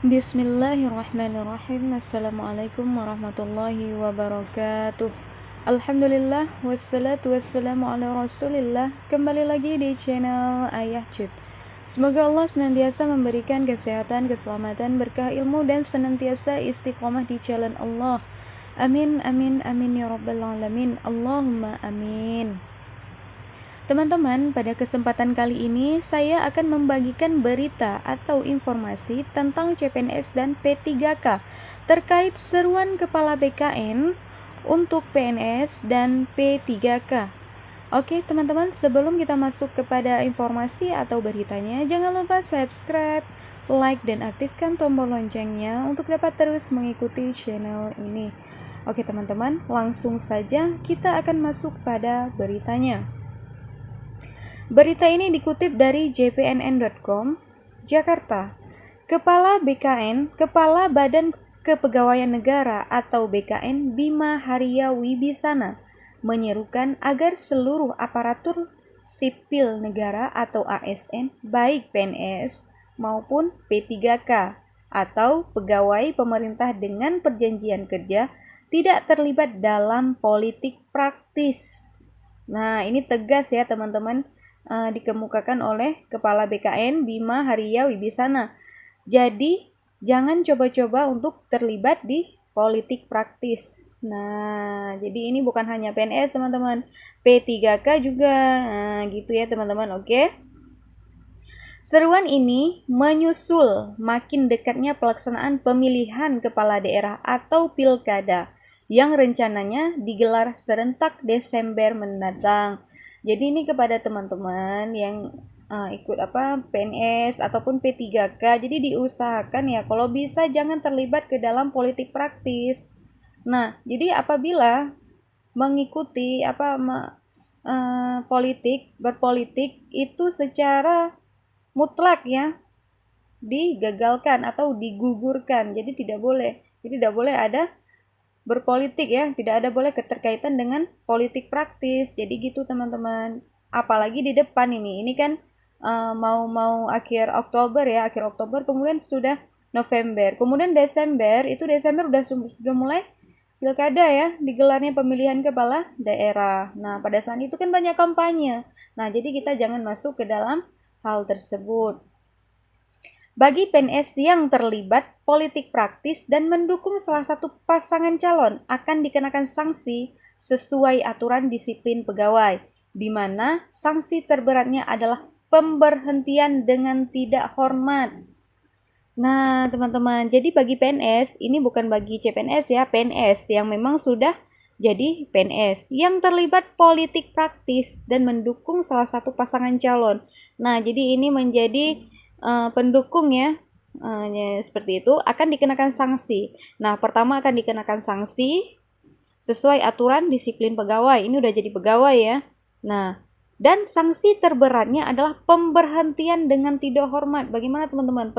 Bismillahirrahmanirrahim. Assalamualaikum warahmatullahi wabarakatuh. Alhamdulillah wassalatu wassalamu ala rasulillah. Kembali lagi di channel Ayah Cut. Semoga Allah senantiasa memberikan kesehatan, keselamatan, berkah ilmu, dan senantiasa istiqomah di jalan Allah. Amin, amin, amin ya rabbal alamin. Allahumma amin. Teman-teman, pada kesempatan kali ini saya akan membagikan berita atau informasi tentang CPNS dan P3K terkait seruan Kepala BKN untuk PNS dan P3K. Oke teman-teman, sebelum kita masuk kepada informasi atau beritanya, jangan lupa subscribe, like, dan aktifkan tombol loncengnya untuk dapat terus mengikuti channel ini. Oke teman-teman, langsung saja kita akan masuk pada beritanya. Berita ini dikutip dari jpnn.com, Jakarta. Kepala BKN, Kepala Badan Kepegawaian Negara atau BKN Bima Haria Wibisana menyerukan agar seluruh aparatur sipil negara atau ASN, baik PNS maupun P3K atau pegawai pemerintah dengan perjanjian kerja tidak terlibat dalam politik praktis. Nah, ini tegas ya teman-teman. Dikemukakan oleh Kepala BKN Bima Haria Wibisana. Jadi jangan coba-coba untuk terlibat di politik praktis. Nah, jadi ini bukan hanya PNS teman-teman, P3K juga. Nah, gitu ya teman-teman. Oke. Seruan ini menyusul makin dekatnya pelaksanaan pemilihan kepala daerah atau pilkada yang rencananya digelar serentak Desember mendatang. Jadi ini kepada teman-teman yang ikut PNS ataupun P3K, jadi diusahakan ya kalau bisa jangan terlibat ke dalam politik praktis. Nah, jadi apabila mengikuti berpolitik itu secara mutlak ya digagalkan atau digugurkan. Jadi tidak boleh ada berpolitik ya, tidak ada boleh keterkaitan dengan politik praktis. Jadi gitu teman-teman. Apalagi di depan ini kan mau akhir Oktober ya, akhir Oktober kemudian sudah November, kemudian Desember sudah mulai pilkada ya, digelarnya pemilihan kepala daerah. Nah, pada saat itu kan banyak kampanye. Nah, jadi kita jangan masuk ke dalam hal tersebut. Bagi PNS yang terlibat politik praktis dan mendukung salah satu pasangan calon akan dikenakan sanksi sesuai aturan disiplin pegawai, di mana sanksi terberatnya adalah pemberhentian dengan tidak hormat. Nah, teman-teman, jadi bagi PNS, ini bukan bagi CPNS ya, PNS yang memang sudah jadi PNS yang terlibat politik praktis dan mendukung salah satu pasangan calon. Nah, jadi ini menjadi pendukung ya, seperti itu akan dikenakan sanksi. Nah, pertama akan dikenakan sanksi sesuai aturan disiplin pegawai. Ini udah jadi pegawai ya. Nah, dan sanksi terberatnya adalah pemberhentian dengan tidak hormat. Bagaimana teman-teman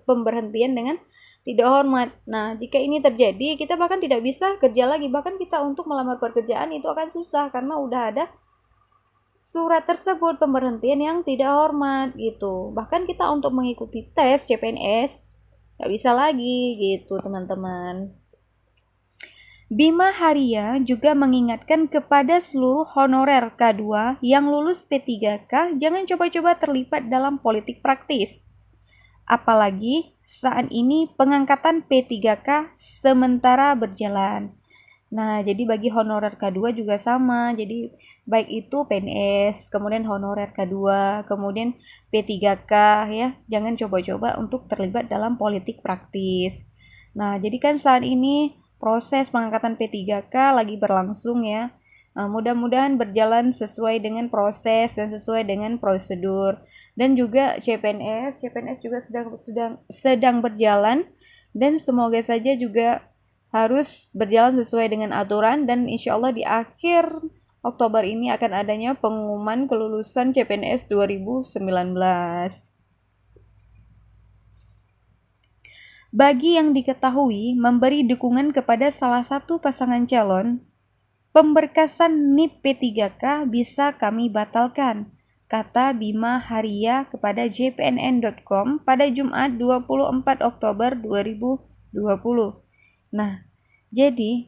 pemberhentian dengan tidak hormat? Nah, jika ini terjadi, kita bahkan tidak bisa kerja lagi. Bahkan kita untuk melamar pekerjaan itu akan susah karena udah ada surat tersebut pemberhentian yang tidak hormat gitu. Bahkan kita untuk mengikuti tes CPNS nggak bisa lagi gitu teman-teman. Bima Haria juga mengingatkan kepada seluruh honorer K2 yang lulus P3K jangan coba-coba terlibat dalam politik praktis. Apalagi saat ini pengangkatan P3K sementara berjalan. Nah, jadi bagi honorer K2 juga sama. Jadi baik itu PNS, kemudian honorer K2, kemudian P3K ya. Jangan coba-coba untuk terlibat dalam politik praktis. Nah, jadi kan saat ini proses pengangkatan P3K lagi berlangsung ya. Mudah-mudahan berjalan sesuai dengan proses dan sesuai dengan prosedur. Dan juga CPNS juga sedang berjalan dan semoga saja juga harus berjalan sesuai dengan aturan dan insya Allah di akhir Oktober ini akan adanya pengumuman kelulusan CPNS 2019. Bagi yang diketahui memberi dukungan kepada salah satu pasangan calon, pemberkasan NIP P3K bisa kami batalkan kata Bima Haria kepada jpnn.com pada Jumat 24 Oktober 2020. Nah, jadi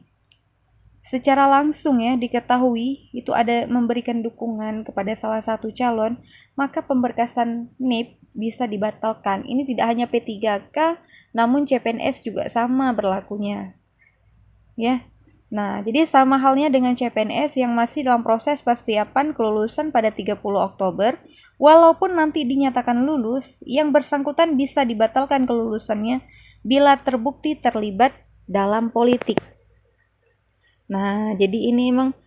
secara langsung ya diketahui itu ada memberikan dukungan kepada salah satu calon, maka pemberkasan NIP bisa dibatalkan. Ini tidak hanya P3K, namun CPNS juga sama berlakunya. Ya. Nah, jadi sama halnya dengan CPNS yang masih dalam proses persiapan kelulusan pada 30 Oktober, walaupun nanti dinyatakan lulus, yang bersangkutan bisa dibatalkan kelulusannya bila terbukti terlibat dalam politik. Nah, jadi ini emang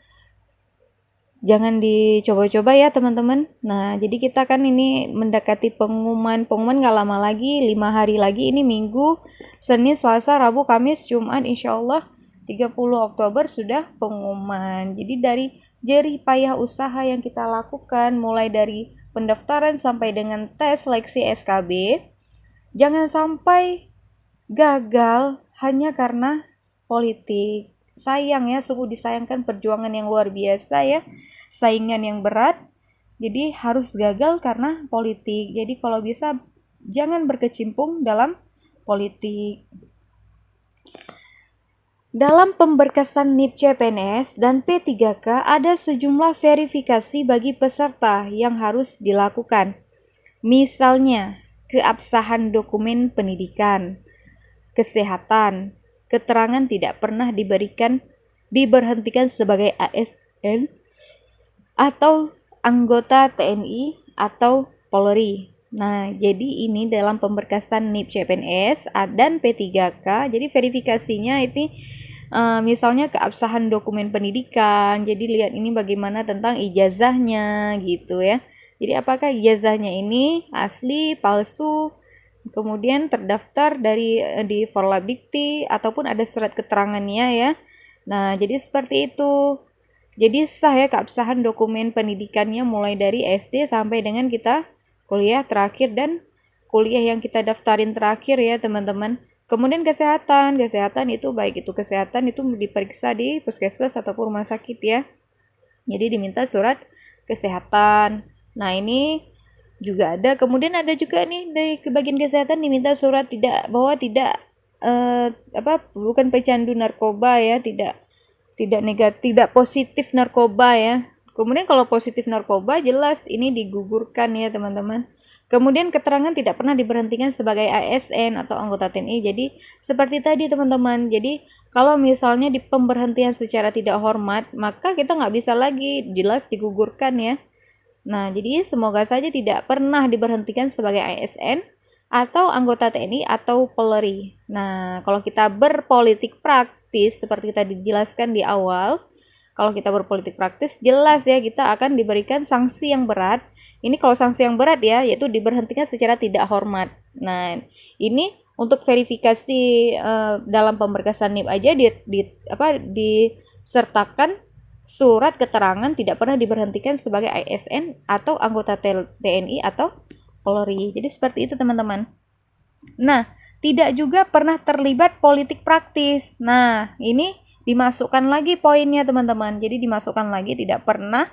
jangan dicoba-coba ya teman-teman. Nah, jadi kita kan ini mendekati pengumuman gak lama lagi, 5 hari lagi, ini Minggu, Senin, Selasa, Rabu, Kamis, Jumat, insya Allah 30 Oktober sudah pengumuman. Jadi dari jerih payah usaha yang kita lakukan, mulai dari pendaftaran sampai dengan tes seleksi SKB, jangan sampai gagal hanya karena politik. Sayang ya, sungguh disayangkan perjuangan yang luar biasa ya, saingan yang berat, jadi harus gagal karena politik. Jadi kalau bisa jangan berkecimpung dalam politik. Dalam pemberkasan NIP CPNS dan P3K ada sejumlah verifikasi bagi peserta yang harus dilakukan. Misalnya, keabsahan dokumen pendidikan, kesehatan, keterangan tidak pernah diberhentikan sebagai ASN atau anggota TNI atau Polri. Nah, jadi ini dalam pemberkasan NIP CPNS dan P3K, jadi verifikasinya itu misalnya keabsahan dokumen pendidikan. Jadi lihat ini bagaimana tentang ijazahnya gitu ya. Jadi apakah ijazahnya ini asli, palsu, kemudian terdaftar di Forlabdikti ataupun ada surat keterangannya ya. Nah, jadi seperti itu. Jadi sah ya keabsahan dokumen pendidikannya mulai dari SD sampai dengan kita kuliah terakhir dan kuliah yang kita daftarin terakhir ya teman-teman. Kemudian kesehatan itu baik itu kesehatan itu diperiksa di puskesmas ataupun rumah sakit ya. Jadi diminta surat kesehatan. Nah, ini juga ada. Kemudian ada juga nih dari bagian kesehatan diminta surat bukan pecandu narkoba ya, tidak negatif, tidak positif narkoba ya. Kemudian kalau positif narkoba jelas ini digugurkan ya teman-teman. Kemudian keterangan tidak pernah diberhentikan sebagai ASN atau anggota TNI. Jadi seperti tadi teman-teman. Jadi kalau misalnya di pemberhentian secara tidak hormat, maka kita nggak bisa lagi, jelas digugurkan ya. Nah, jadi semoga saja tidak pernah diberhentikan sebagai ASN atau anggota TNI atau Polri. Nah, kalau kita berpolitik praktis seperti tadi dijelaskan di awal, kalau kita berpolitik praktis jelas ya kita akan diberikan sanksi yang berat. Ini kalau sanksi yang berat ya, yaitu diberhentikan secara tidak hormat. Nah, ini untuk verifikasi dalam pemberkasan NIP aja disertakan surat keterangan tidak pernah diberhentikan sebagai ASN atau anggota TNI atau Polri. Jadi seperti itu teman-teman. Nah, tidak juga pernah terlibat politik praktis. Nah, ini dimasukkan lagi poinnya teman-teman. Jadi dimasukkan lagi tidak pernah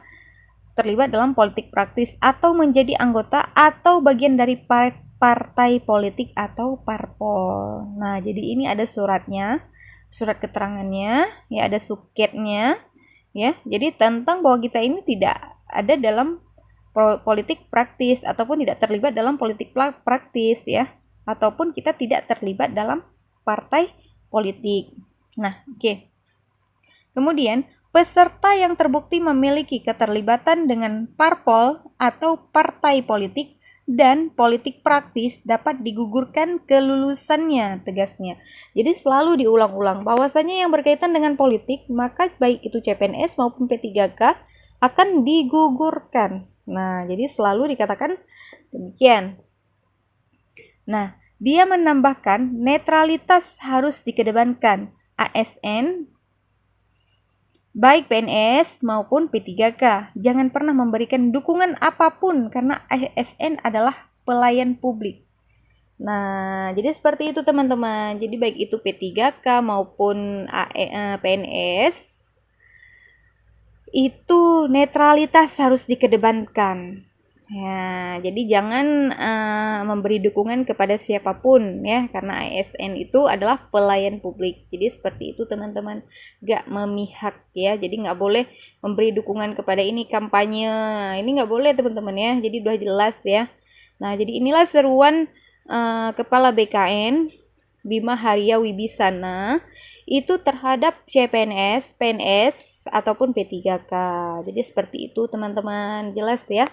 terlibat dalam politik praktis atau menjadi anggota atau bagian dari partai politik atau parpol. Nah, jadi ini ada suratnya, surat keterangannya, ya ada suketnya, ya. Jadi tentang bahwa kita ini tidak ada dalam politik praktis ataupun tidak terlibat dalam politik praktis ya, ataupun kita tidak terlibat dalam partai politik. Nah, oke. Kemudian peserta yang terbukti memiliki keterlibatan dengan parpol atau partai politik dan politik praktis dapat digugurkan kelulusannya, tegasnya. Jadi selalu diulang-ulang bahwasanya yang berkaitan dengan politik, maka baik itu CPNS maupun P3K akan digugurkan. Nah, jadi selalu dikatakan demikian. Nah, dia menambahkan netralitas harus dikedepankan. ASN baik PNS maupun P3K, jangan pernah memberikan dukungan apapun karena ASN adalah pelayan publik. Nah, jadi seperti itu teman-teman. Jadi baik itu P3K maupun PNS, itu netralitas harus dikedepankan. Ya, jadi jangan memberi dukungan kepada siapapun ya, karena ASN itu adalah pelayan publik. Jadi seperti itu teman-teman, nggak memihak ya. Jadi nggak boleh memberi dukungan kepada ini kampanye, ini nggak boleh teman-teman ya. Jadi udah jelas ya. Nah, jadi inilah seruan Kepala BKN Bima Haria Wibisana itu terhadap CPNS, PNS ataupun P3K. Jadi seperti itu teman-teman, jelas ya.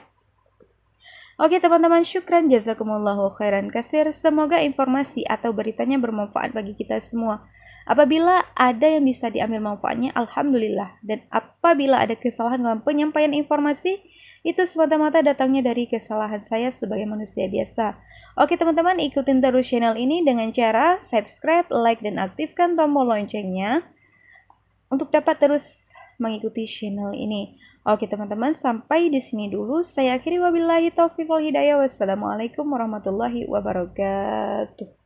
Oke teman-teman, syukran jazakumullahu khairan kasir. Semoga informasi atau beritanya bermanfaat bagi kita semua. Apabila ada yang bisa diambil manfaatnya, alhamdulillah. Dan apabila ada kesalahan dalam penyampaian informasi, itu semata-mata datangnya dari kesalahan saya sebagai manusia biasa. Oke teman-teman, ikutin terus channel ini dengan cara subscribe, like, dan aktifkan tombol loncengnya untuk dapat terus mengikuti channel ini. Oke teman-teman, sampai di sini dulu. Saya akhiri, wabillahi taufiq wal hidayah. Wassalamualaikum warahmatullahi wabarakatuh.